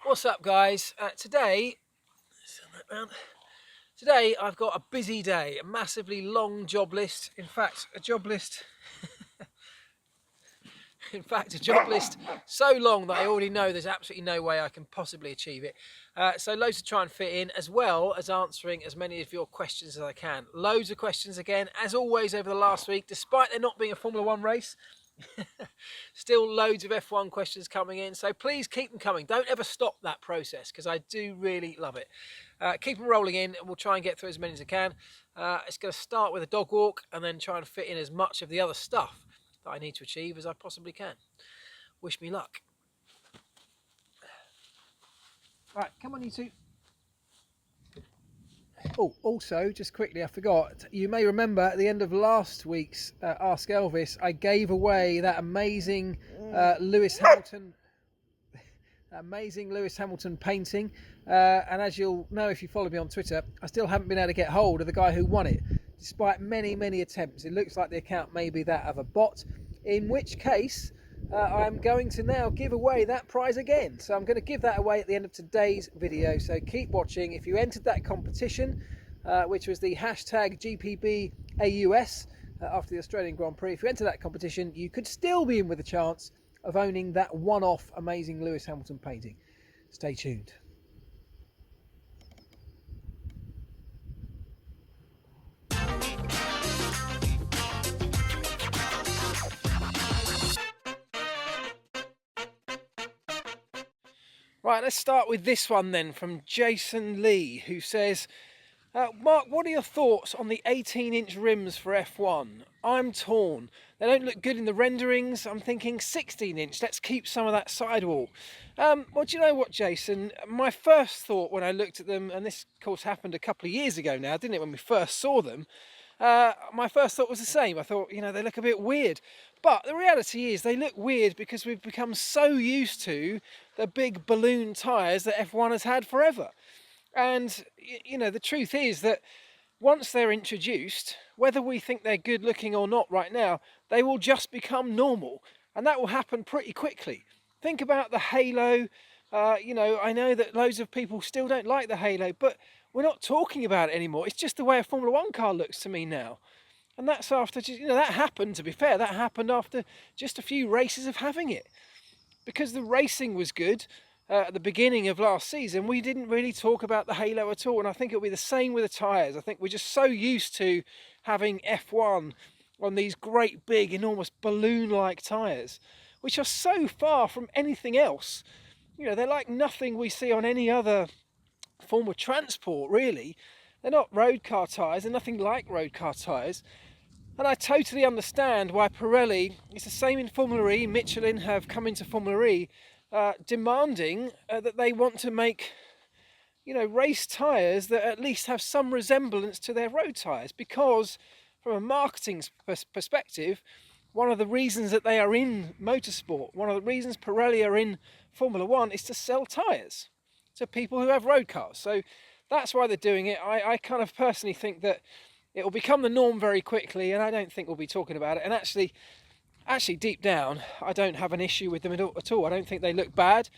What's up, guys? Today I've got a busy day, a massively long job list. In fact, a job list so long that I already know there's absolutely no way I can possibly achieve it. So loads to try and fit in, as well as answering as many of your questions as I can. Loads of questions again, as always, over the last week, despite there not being a Formula 1 race. Still loads of F1 questions coming in, so please keep them coming. Don't ever stop that process, because I do really love it. Keep them rolling in, and we'll try and get through as many as I can. It's going to start with a dog walk and then try and fit in as much of the other stuff that I need to achieve as I possibly can. Wish me luck. Right, come on, you two. Oh, also, just quickly, I forgot, you may remember at the end of last week's Ask Elvis, I gave away that amazing Lewis Hamilton painting, and as you'll know if you follow me on Twitter, I still haven't been able to get hold of the guy who won it, despite many attempts. It looks like the account may be that of a bot, in which case I'm going to now give away that prize again. So I'm going to give that away at the end of today's video, so keep watching. If you entered that competition, which was the hashtag GPBAUS after the Australian Grand Prix, if you entered that competition, you could still be in with a chance of owning that one-off amazing Lewis Hamilton painting. Stay tuned. Right, let's start with this one then, from Jason Lee, who says, Mark, what are your thoughts on the 18-inch rims for F1? I'm torn. They don't look good in the renderings. I'm thinking 16-inch. Let's keep some of that sidewall. Well, do you know what, Jason? My first thought when I looked at them, and this, of course, happened a couple of years ago now, didn't it, when we first saw them? My first thought was the same. I thought, they look a bit weird. But the reality is they look weird because we've become so used to the big balloon tyres that F1 has had forever. And, the truth is that once they're introduced, whether we think they're good looking or not right now, they will just become normal. And that will happen pretty quickly. Think about the halo. I know that loads of people still don't like the halo, but we're not talking about it anymore. It's just the way a Formula 1 car looks to me now. And that's after, that happened, to be fair, that happened after just a few races of having it. Because the racing was good at the beginning of last season, we didn't really talk about the halo at all. And I think it'll be the same with the tyres. I think we're just so used to having F1 on these great, big, enormous balloon-like tyres, which are so far from anything else. They're like nothing we see on any other form of transport, really. They're not road car tyres, they're nothing like road car tyres. And I totally understand why Pirelli, it's the same in Formula E, Michelin have come into Formula E, demanding that they want to make, race tyres that at least have some resemblance to their road tyres. Because from a marketing perspective, one of the reasons that they are in motorsport, one of the reasons Pirelli are in Formula 1 is to sell tyres to people who have road cars. So that's why they're doing it. I kind of personally think that it will become the norm very quickly, and I don't think we'll be talking about it. And actually deep down, I don't have an issue with them at all. I don't think they look bad.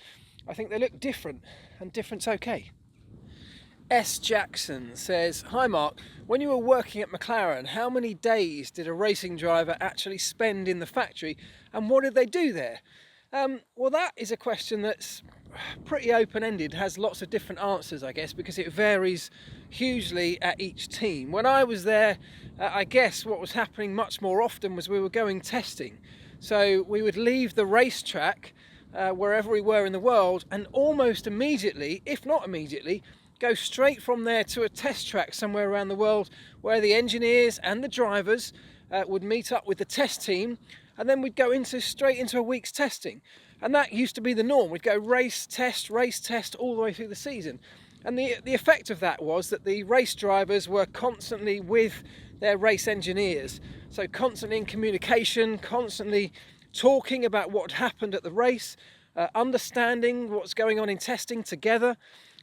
I think they look different, and different's okay. S. Jackson says, hi Mark, when you were working at McLaren, how many days did a racing driver actually spend in the factory, and what did they do there? Well, that is a question that's pretty open-ended, has lots of different answers, I guess, because it varies hugely at each team. When I was there, I guess what was happening much more often was we were going testing. So we would leave the racetrack wherever we were in the world, and almost immediately, if not immediately, go straight from there to a test track somewhere around the world where the engineers and the drivers would meet up with the test team, and then we'd go straight into a week's testing. And that used to be the norm. We'd go race, test, all the way through the season. And the effect of that was that the race drivers were constantly with their race engineers. So constantly in communication, constantly talking about what happened at the race, understanding what's going on in testing together.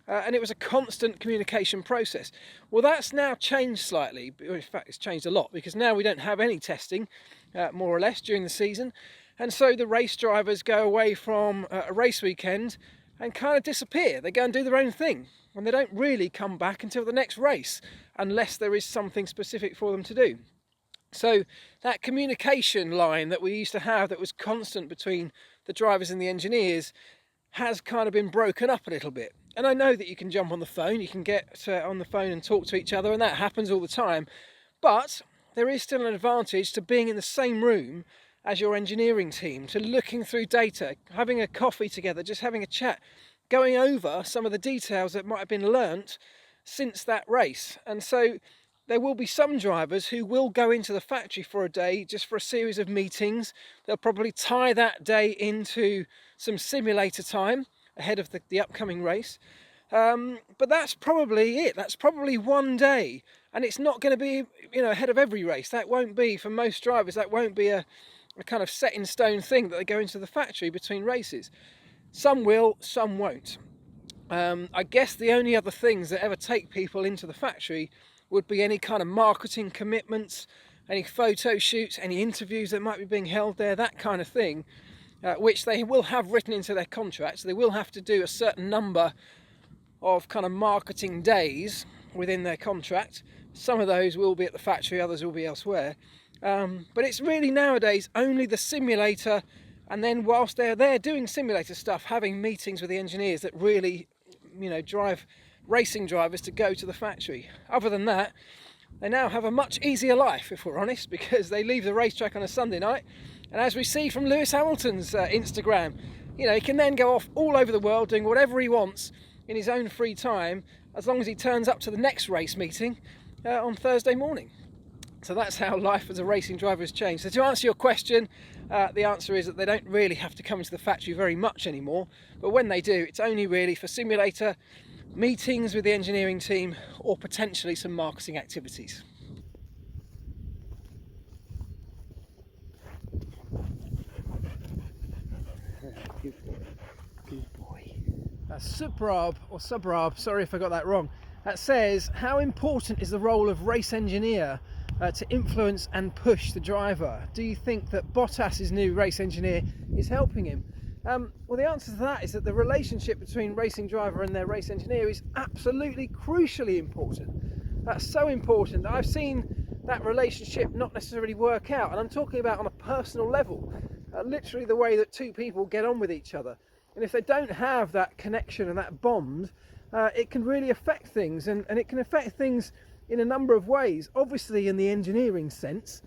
And it was a constant communication process. Well, that's now changed slightly. In fact, it's changed a lot, because now we don't have any testing, more or less, during the season. And so the race drivers go away from a race weekend and kind of disappear. They go and do their own thing, and they don't really come back until the next race, unless there is something specific for them to do. So that communication line that we used to have that was constant between the drivers and the engineers has kind of been broken up a little bit. And I know that you can jump on the phone, you can get on the phone and talk to each other, and that happens all the time. But there is still an advantage to being in the same room as your engineering team, to looking through data, having a coffee together, just having a chat, going over some of the details that might have been learnt since that race. And so there will be some drivers who will go into the factory for a day just for a series of meetings. They'll probably tie that day into some simulator time ahead of the upcoming race. But that's probably it. That's probably one day. And it's not going to be, ahead of every race. That won't be, for most drivers, that won't be a kind of set in stone thing that they go into the factory between races. Some will, some won't. I guess the only other things that ever take people into the factory would be any kind of marketing commitments, any photo shoots, any interviews that might be being held there, that kind of thing, which they will have written into their contracts. They will have to do a certain number of kind of marketing days within their contract. Some of those will be at the factory, others will be elsewhere. But it's really nowadays only the simulator, and then whilst they're there doing simulator stuff, having meetings with the engineers that really, drive racing drivers to go to the factory. Other than that, they now have a much easier life, if we're honest, because they leave the racetrack on a Sunday night, and as we see from Lewis Hamilton's Instagram, he can then go off all over the world doing whatever he wants in his own free time, as long as he turns up to the next race meeting on Thursday morning. So that's how life as a racing driver has changed. So to answer your question, the answer is that they don't really have to come into the factory very much anymore, but when they do, it's only really for simulator meetings with the engineering team, or potentially some marketing activities. Good boy. Subrab, sorry if I got that wrong. That says, how important is the role of race engineer to influence and push the driver? Do you think that Bottas's new race engineer is helping him? Well, the answer to that is that the relationship between racing driver and their race engineer is absolutely crucially important. That's so important that I've seen that relationship not necessarily work out, and I'm talking about on a personal level, literally the way that two people get on with each other. And if they don't have that connection and that bond, it can really affect things, and it can affect things in a number of ways. Obviously in the engineering sense,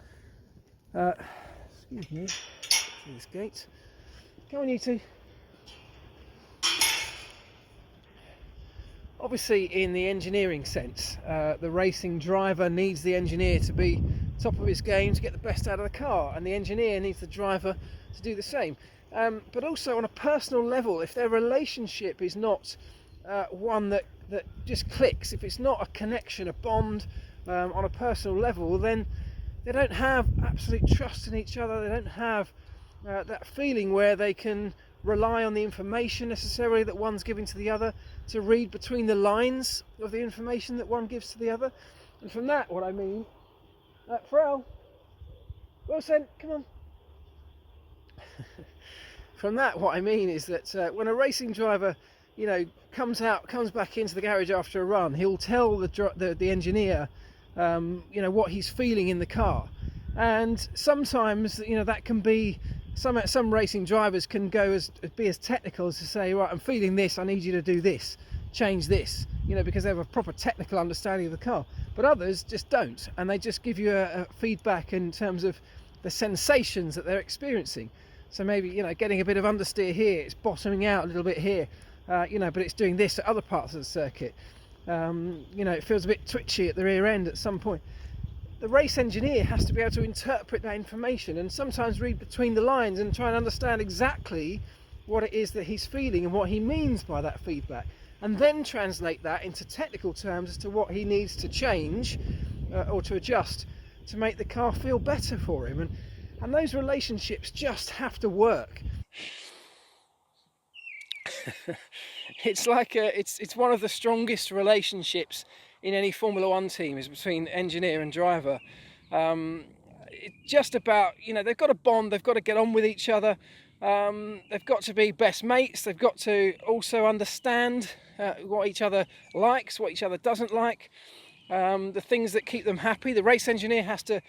excuse me, through this gate. Go on, you two. Obviously in the engineering sense, the racing driver needs the engineer to be top of his game to get the best out of the car, and the engineer needs the driver to do the same. But also on a personal level, if their relationship is not one that just clicks, if it's not a connection, a bond on a personal level, then they don't have absolute trust in each other. They don't have that feeling where they can rely on the information necessarily that one's giving to the other, to read between the lines of the information that one gives to the other. And from that, what I mean, Pharrell, Wilson, come on. From that, what I mean is that when a racing driver, comes back into the garage after a run, he'll tell the engineer, what he's feeling in the car. And sometimes, that can be, some racing drivers can be as technical as to say, right, I'm feeling this, I need you to do this, change this, because they have a proper technical understanding of the car. But others just don't, and they just give you a feedback in terms of the sensations that they're experiencing. So maybe, getting a bit of understeer here, it's bottoming out a little bit here, but it's doing this at other parts of the circuit. It feels a bit twitchy at the rear end at some point. The race engineer has to be able to interpret that information and sometimes read between the lines and try and understand exactly what it is that he's feeling and what he means by that feedback, and then translate that into technical terms as to what he needs to change or to adjust to make the car feel better for him. And those relationships just have to work. It's like it's one of the strongest relationships in any Formula One team, is between engineer and driver. It's just about, they've got to bond, they've got to get on with each other. They've got to be best mates. They've got to also understand what each other likes, what each other doesn't like, the things that keep them happy. The race engineer has to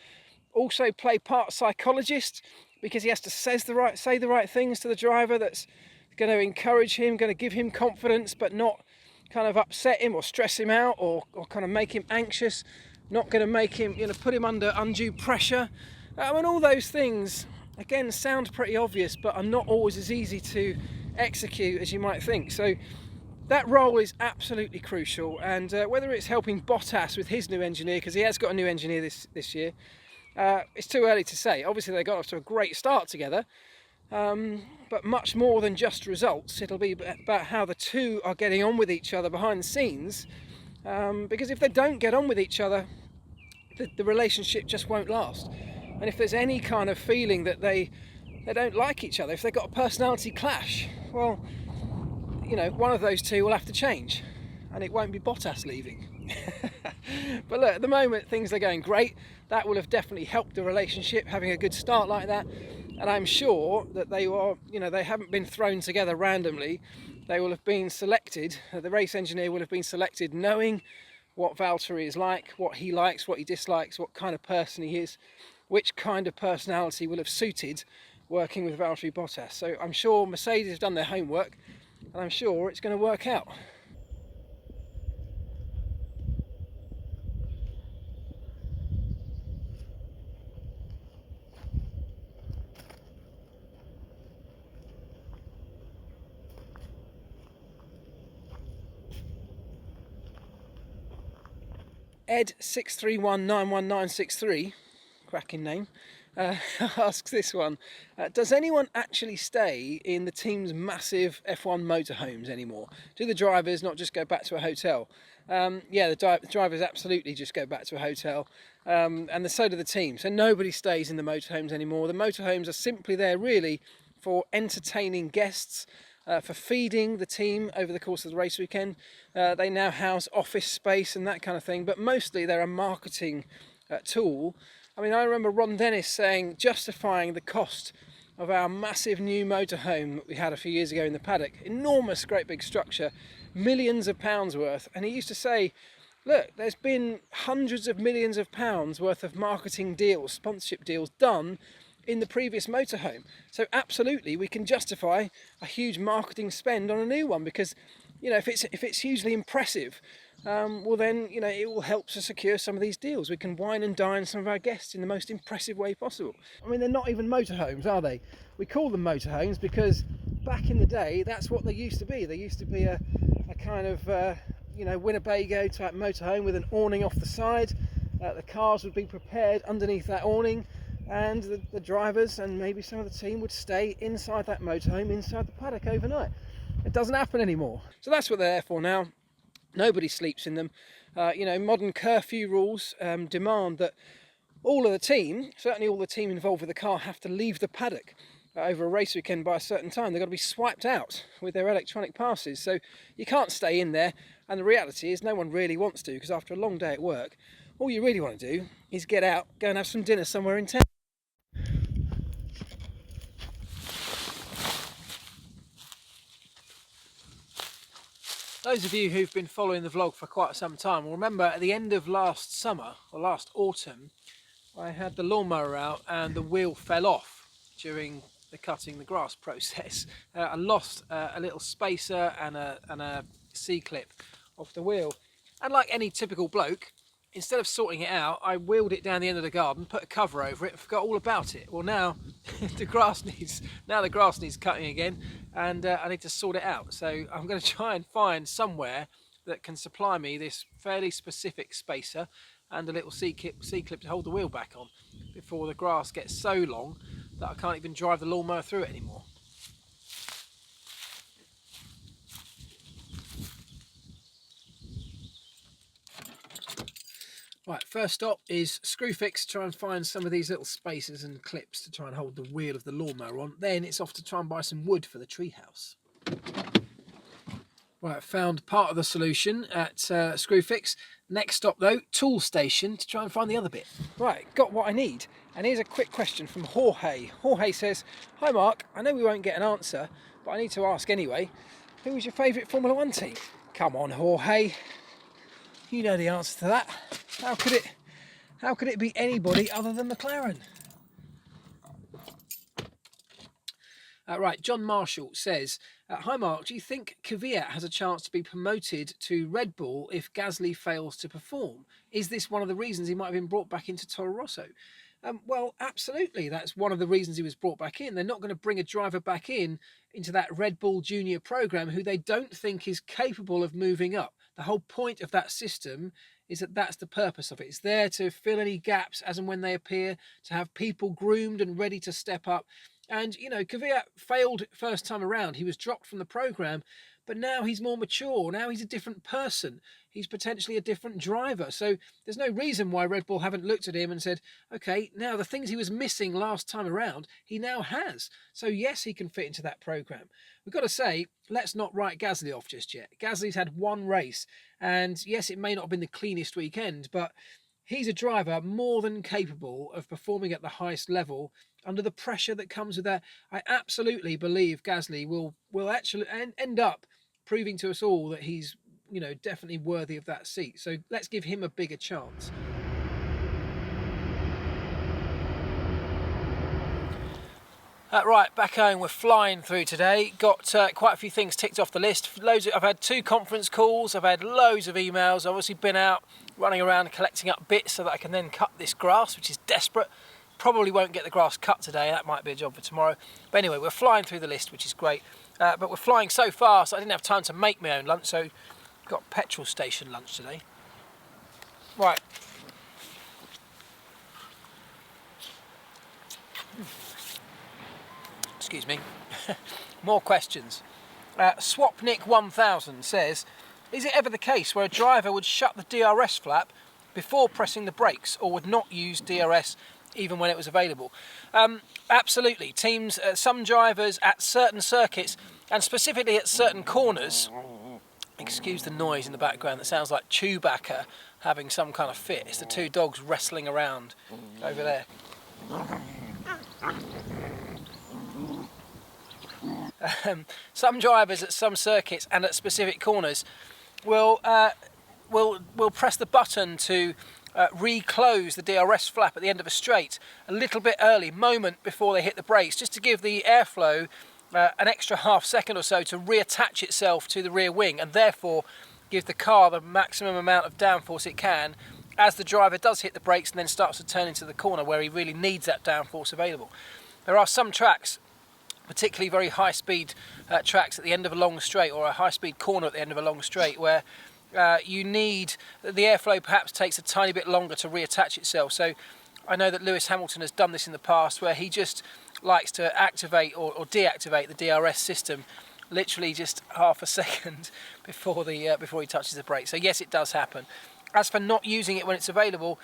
also play part psychologist, because he has to say the right things to the driver that's going to encourage him, going to give him confidence, but not kind of upset him or stress him out or kind of make him anxious, not going to make him, put him under undue pressure. And all those things, again, sound pretty obvious, but are not always as easy to execute as you might think. So that role is absolutely crucial, and whether it's helping Bottas with his new engineer, because he has got a new engineer this year, it's too early to say. Obviously they got off to a great start together, but much more than just results. It'll be about how the two are getting on with each other behind the scenes, because if they don't get on with each other, the relationship just won't last. And if there's any kind of feeling that they don't like each other, if they've got a personality clash, well, one of those two will have to change, and it won't be Bottas leaving. But look, at the moment things are going great. That will have definitely helped the relationship, having a good start like that. And I'm sure that they are, they haven't been thrown together randomly. They will have been selected, the race engineer will have been selected knowing what Valtteri is like, what he likes, what he dislikes, what kind of person he is, which kind of personality will have suited working with Valtteri Bottas. So I'm sure Mercedes have done their homework, and I'm sure it's going to work out. Ed63191963, cracking name, asks this one: does anyone actually stay in the team's massive F1 motorhomes anymore? Do the drivers not just go back to a hotel? Yeah, the drivers absolutely just go back to a hotel, and so do the team. So nobody stays in the motorhomes anymore. The motorhomes are simply there really for entertaining guests, for feeding the team over the course of the race weekend. They now house office space and that kind of thing, but mostly they're a marketing tool. I mean, I remember Ron Dennis justifying the cost of our massive new motorhome that we had a few years ago in the paddock. Enormous, great big structure, millions of pounds worth. And he used to say, look, there's been hundreds of millions of pounds worth of marketing deals, sponsorship deals done in the previous motorhome. So absolutely, we can justify a huge marketing spend on a new one, because if it's hugely impressive, well then it will help to secure some of these deals. We can wine and dine some of our guests in the most impressive way possible. I mean, they're not even motorhomes, are they? We call them motorhomes because back in the day that's what they used to be. They used to be a kind of Winnebago type motorhome with an awning off the side. The cars would be prepared underneath that awning, and the drivers and maybe some of the team would stay inside that motorhome, inside the paddock overnight. It doesn't happen anymore. So that's what they're there for now. Nobody sleeps in them. Modern curfew rules demand that all of the team, certainly all the team involved with the car, have to leave the paddock over a race weekend by a certain time. They've got to be swiped out with their electronic passes. So you can't stay in there. And the reality is no one really wants to, because after a long day at work, all you really want to do is get out, go and have some dinner somewhere in town. Those of you who've been following the vlog for quite some time will remember at the end of last summer, or last autumn, I had the lawnmower out and the wheel fell off during the cutting the grass process. I lost a little spacer and a C-clip off the wheel. And like any typical bloke, instead of sorting it out, I wheeled it down the end of the garden, put a cover over it, and forgot all about it. Well, now the grass needs cutting again, and I need to sort it out. So I'm going to try and find somewhere that can supply me this fairly specific spacer and a little C-clip to hold the wheel back on before the grass gets so long that I can't even drive the lawnmower through it anymore. Right, first stop is Screwfix, try and find some of these little spacers and clips to try and hold the wheel of the lawnmower on. Then it's off to try and buy some wood for the treehouse. Right, found part of the solution at Screwfix. Next stop though, Tool Station, to try and find the other bit. Right, got what I need. And here's a quick question from Jorge. Jorge says, "Hi Mark, I know we won't get an answer, but I need to ask anyway. Who was your favourite Formula 1 team?" Come on, Jorge. You know the answer to that. How could it be anybody other than McLaren? Right, John Marshall says, "Hi Mark, do you think Kvyat has a chance to be promoted to Red Bull if Gasly fails to perform? Is this one of the reasons he might have been brought back into Toro Rosso?" Well, absolutely. That's one of the reasons he was brought back in. They're not going to bring a driver back into that Red Bull Junior program who they don't think is capable of moving up. The whole point of that system is that that's the purpose of it. It's there to fill any gaps as and when they appear, to have people groomed and ready to step up. And, you know, Kvyat failed first time around. He was dropped from the program, but now he's more mature. Now he's a different person. He's potentially a different driver. So there's no reason why Red Bull haven't looked at him and said, okay, now the things he was missing last time around, he now has. So yes, he can fit into that program. We've got to say, let's not write Gasly off just yet. Gasly's had one race, and yes, it may not have been the cleanest weekend, but he's a driver more than capable of performing at the highest level under the pressure that comes with that. I absolutely believe Gasly will actually end up proving to us all that he's, you know, definitely worthy of that seat. So let's give him a bigger chance. Right, back home, we're flying through today. Got quite a few things ticked off the list. I've had 2 conference calls, I've had loads of emails. I've obviously been out running around collecting up bits so that I can then cut this grass, which is desperate. Probably won't get the grass cut today, that might be a job for tomorrow. But anyway, we're flying through the list, which is great. But we're flying so fast, I didn't have time to make my own lunch, so got petrol station lunch today. Right. Excuse me. More questions. Swapnik1000 says, "Is it ever the case where a driver would shut the DRS flap before pressing the brakes, or would not use DRS even when it was available?" Absolutely. Teams, some drivers at certain circuits, and specifically at certain corners, excuse the noise in the background, that sounds like Chewbacca having some kind of fit. It's the 2 dogs wrestling around over there. Some drivers at some circuits and at specific corners will press the button to reclose the DRS flap at the end of a straight a little bit early, moment before they hit the brakes, just to give the airflow an extra half second or so to reattach itself to the rear wing, and therefore give the car the maximum amount of downforce it can as the driver does hit the brakes and then starts to turn into the corner where he really needs that downforce available. There are some tracks, particularly very high-speed tracks at the end of a long straight, or a high-speed corner at the end of a long straight, where you need, the airflow perhaps takes a tiny bit longer to reattach itself. So I know that Lewis Hamilton has done this in the past, where he just likes to activate or deactivate the DRS system literally just half a second before he touches the brake. So yes, it does happen. As for not using it when it's available,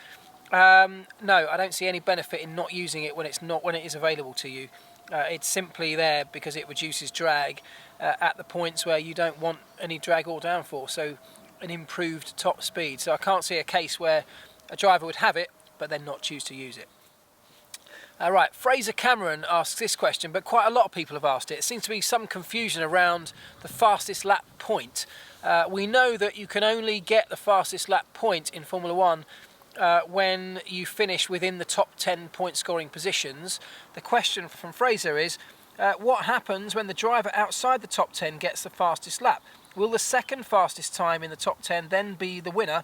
no, I don't see any benefit in not using it when it is available to you. It's simply there because it reduces drag at the points where you don't want any drag or downforce, so an improved top speed. So I can't see a case where a driver would have it but then not choose to use it. Right, Fraser Cameron asks this question, but quite a lot of people have asked it. It seems to be some confusion around the fastest lap point. We know that you can only get the fastest lap point in Formula 1 when you finish within the top 10 point scoring positions. The question from Fraser is, what happens when the driver outside the top 10 gets the fastest lap? Will the second fastest time in the top 10 then be the winner?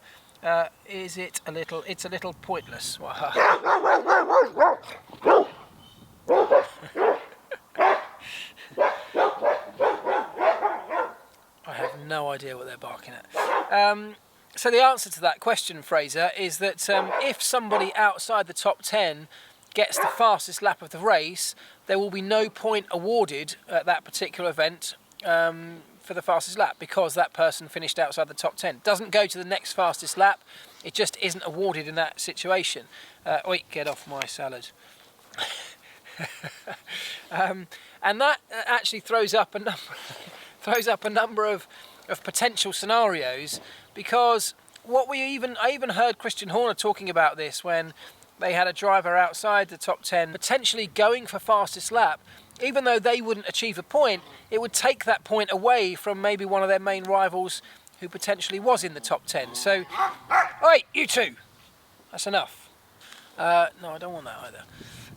It's a little pointless. I have no idea what they're barking at. So the answer to that question, Fraser, is that if somebody outside the top 10 gets the fastest lap of the race, there will be no point awarded at that particular event for the fastest lap, because that person finished outside the top 10. Doesn't go to the next fastest lap, it just isn't awarded in that situation. Oi, get off my salad. And that actually throws up a number of potential scenarios, because I even heard Christian Horner talking about this when they had a driver outside the top 10 potentially going for fastest lap, even though they wouldn't achieve a point, it would take that point away from maybe one of their main rivals who potentially was in the top 10. So, oi, you two, that's enough. No, I don't want that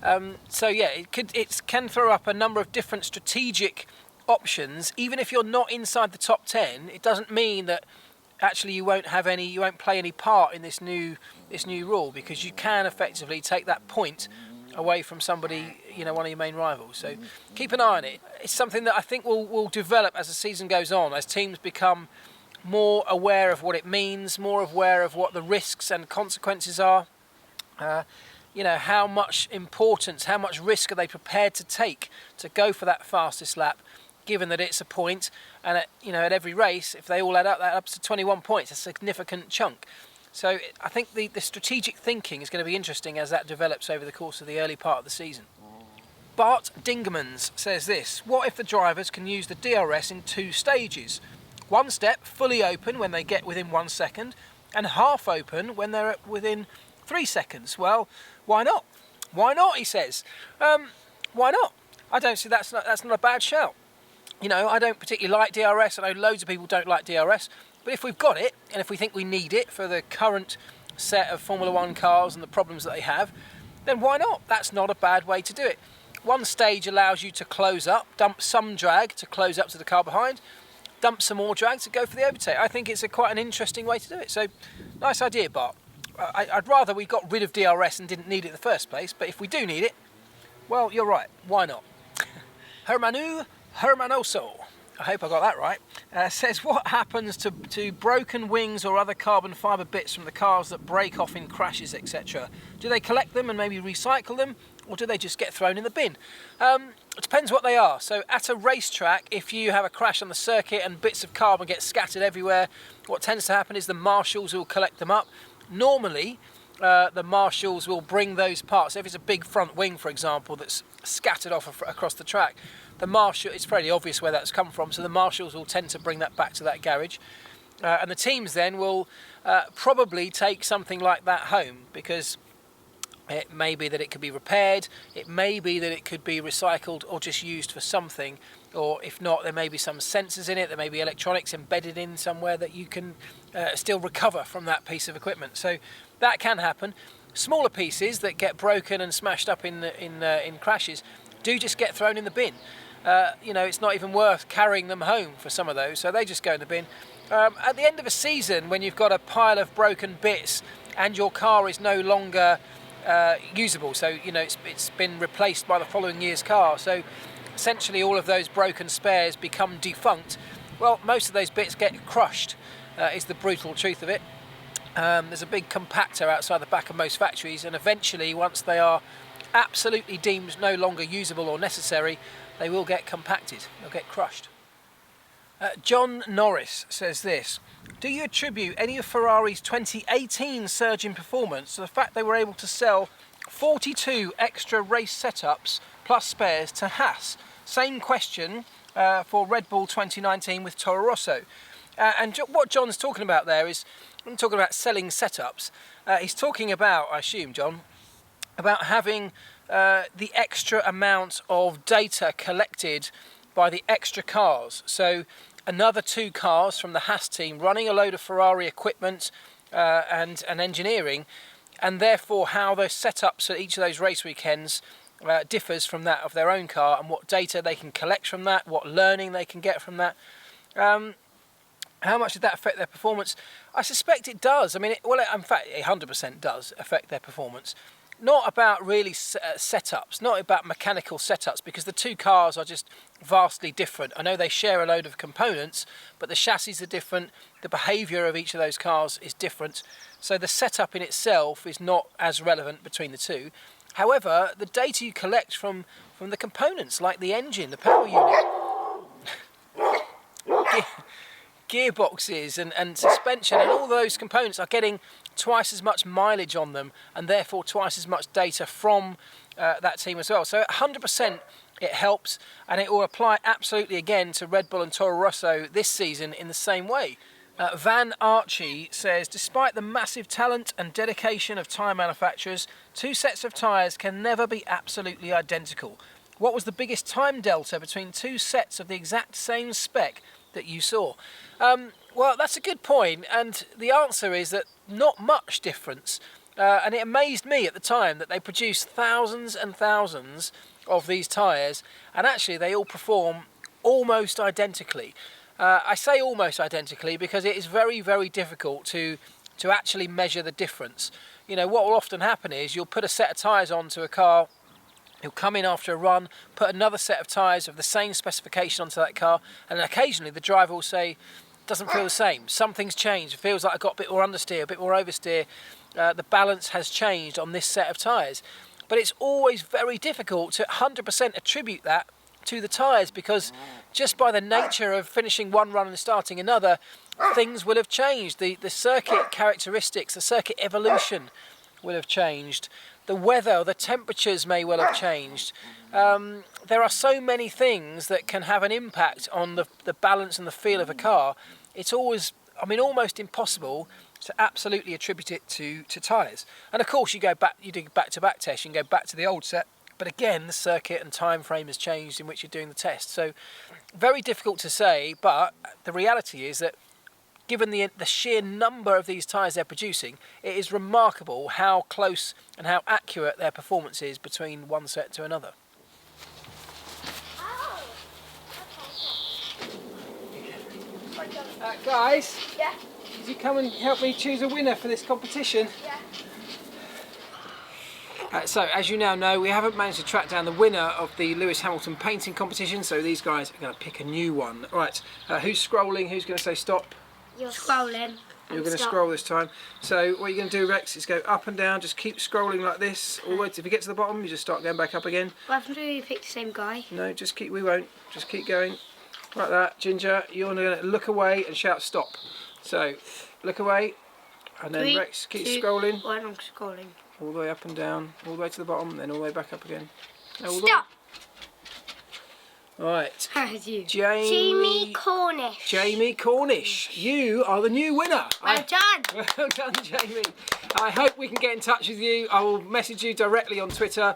either. So yeah, it can throw up a number of different strategic options. Even if you're not inside the top 10, it doesn't mean that actually you won't play any part in this new rule, because you can effectively take that point away from somebody, one of your main rivals. So keep an eye on it. It's something that I think will develop as the season goes on, as teams become more aware of what it means, more aware of what the risks and consequences are. How much importance, how much risk are they prepared to take to go for that fastest lap, given that it's a point, and at every race, if they all add up, that up to 21 points, a significant chunk. So I think the strategic thinking is going to be interesting as that develops over the course of the early part of the season. Bart Dingemans says this: what if the drivers can use the DRS in 2 stages? One step fully open when they get within 1 second, and half open when they're within 3 seconds. Well, why not? Why not, he says. Why not? I don't see that's not a bad shout. I don't particularly like DRS. I know loads of people don't like DRS. But if we've got it, and if we think we need it for the current set of Formula 1 cars and the problems that they have, then why not? That's not a bad way to do it. One stage allows you to close up, dump some drag to close up to the car behind, dump some more drag to go for the overtake. I think it's quite an interesting way to do it. So, nice idea, Bart. I'd rather we got rid of DRS and didn't need it in the first place, but if we do need it, well, you're right, why not? Hermanoso, I hope I got that right, says, what happens to broken wings or other carbon fibre bits from the cars that break off in crashes, etc.? Do they collect them and maybe recycle them, or do they just get thrown in the bin? It depends what they are. So at a racetrack, if you have a crash on the circuit and bits of carbon get scattered everywhere, what tends to happen is the marshals will collect them up. Normally, the marshals will bring those parts. If it's a big front wing, for example, that's scattered off across the track, it's fairly obvious where that's come from, so the marshals will tend to bring that back to that garage. And the teams then will probably take something like that home, because it may be that it could be repaired, it may be that it could be recycled or just used for something, or if not, there may be some sensors in it, there may be electronics embedded in somewhere that you can still recover from that piece of equipment. So that can happen. Smaller pieces that get broken and smashed up in crashes do just get thrown in the bin. It's not even worth carrying them home for some of those, so they just go in the bin. At the end of a season, when you've got a pile of broken bits and your car is no longer usable, so it's been replaced by the following year's car, so essentially all of those broken spares become defunct. Well, most of those bits get crushed, is the brutal truth of it. There's a big compactor outside the back of most factories, and eventually, once they are absolutely deemed no longer usable or necessary, they will get compacted, they'll get crushed. John Norris says this: do you attribute any of Ferrari's 2018 surge in performance to the fact they were able to sell 42 extra race setups plus spares to Haas? Same question for Red Bull 2019 with Toro Rosso. And what John's talking about there is, I'm talking about selling setups. He's talking about, I assume, John, about having the extra amount of data collected by the extra cars. So another 2 cars from the Haas team running a load of Ferrari equipment and engineering, and therefore how those setups at each of those race weekends differs from that of their own car, and what data they can collect from that, what learning they can get from that. How much did that affect their performance? I suspect it does. I mean, in fact, it 100% does affect their performance. Not about really setups, not about mechanical setups, because the 2 cars are just vastly different. I know they share a load of components, but the chassis are different, the behaviour of each of those cars is different, so the setup in itself is not as relevant between the 2. However, the data you collect from the components, like the engine, the power unit, gearboxes and suspension, and all those components are getting twice as much mileage on them, and therefore twice as much data from that team as well. So 100% it helps, and it will apply absolutely again to Red Bull and Toro Rosso this season in the same way. Van Archie says, despite the massive talent and dedication of tyre manufacturers, two sets of tyres can never be absolutely identical. What was the biggest time delta between two sets of the exact same spec that you saw? Well, that's a good point, and the answer is that not much difference. And it amazed me at the time that they produced thousands and thousands of these tyres, and actually they all perform almost identically. I say almost identically because it is very, very difficult to actually measure the difference. You know, what will often happen is you'll put a set of tyres onto a car, you'll come in after a run, put another set of tyres of the same specification onto that car, and occasionally the driver will say, doesn't feel the same, something's changed, it feels like I got a bit more understeer, a bit more oversteer, the balance has changed on this set of tyres. But it's always very difficult to 100% attribute that to the tyres, because just by the nature of finishing one run and starting another, things will have changed. The circuit characteristics, the circuit evolution will have changed. The weather, the temperatures may well have changed. There are so many things that can have an impact on the balance and the feel of a car. It's always, I mean, almost impossible to absolutely attribute it to tyres. And of course you do back-to-back tests, you can go back to the old set, but again the circuit and time frame has changed in which you're doing the test. So very difficult to say, but the reality is that given the sheer number of these tyres they're producing, it is remarkable how close and how accurate their performance is between one set to another. Guys, yeah. Could you come and help me choose a winner for this competition? Yeah. So, as you now know, we haven't managed to track down the winner of the Lewis Hamilton painting competition, so these guys are going to pick a new one. Right, who's scrolling? Who's going to say stop? You're scrolling. You're going to scroll this time. So what you're going to do, Rex, is go up and down. Just keep scrolling like this. All the way. If you get to the bottom, you just start going back up again. What happens when you pick the same guy? No, just keep. We won't. Just keep going. Like that. Ginger, you're going to look away and shout stop. So look away, and then 3, Rex, keep 2, scrolling. 1, I'm scrolling. All the way up and down. All the way to the bottom, then all the way back up again. No, all Stop! Right. you. Jamie Cornish. Jamie Cornish, you are the new winner. Well done. Well done, Jamie. I hope we can get in touch with you. I will message you directly on Twitter.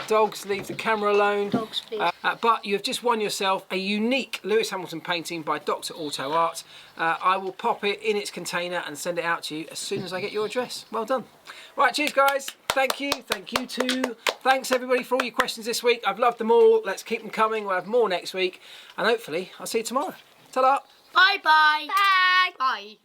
Dogs, leave the camera alone. Dogs, please. But you have just won yourself a unique Lewis Hamilton painting by Dr. Auto Art. I will pop it in its container and send it out to you as soon as I get your address. Well done. Right, cheers guys. Thank you. Thank you too. Thanks everybody for all your questions this week. I've loved them all. Let's keep them coming. We'll have more next week. And hopefully I'll see you tomorrow. Ta-da. Bye-bye. Bye. Bye.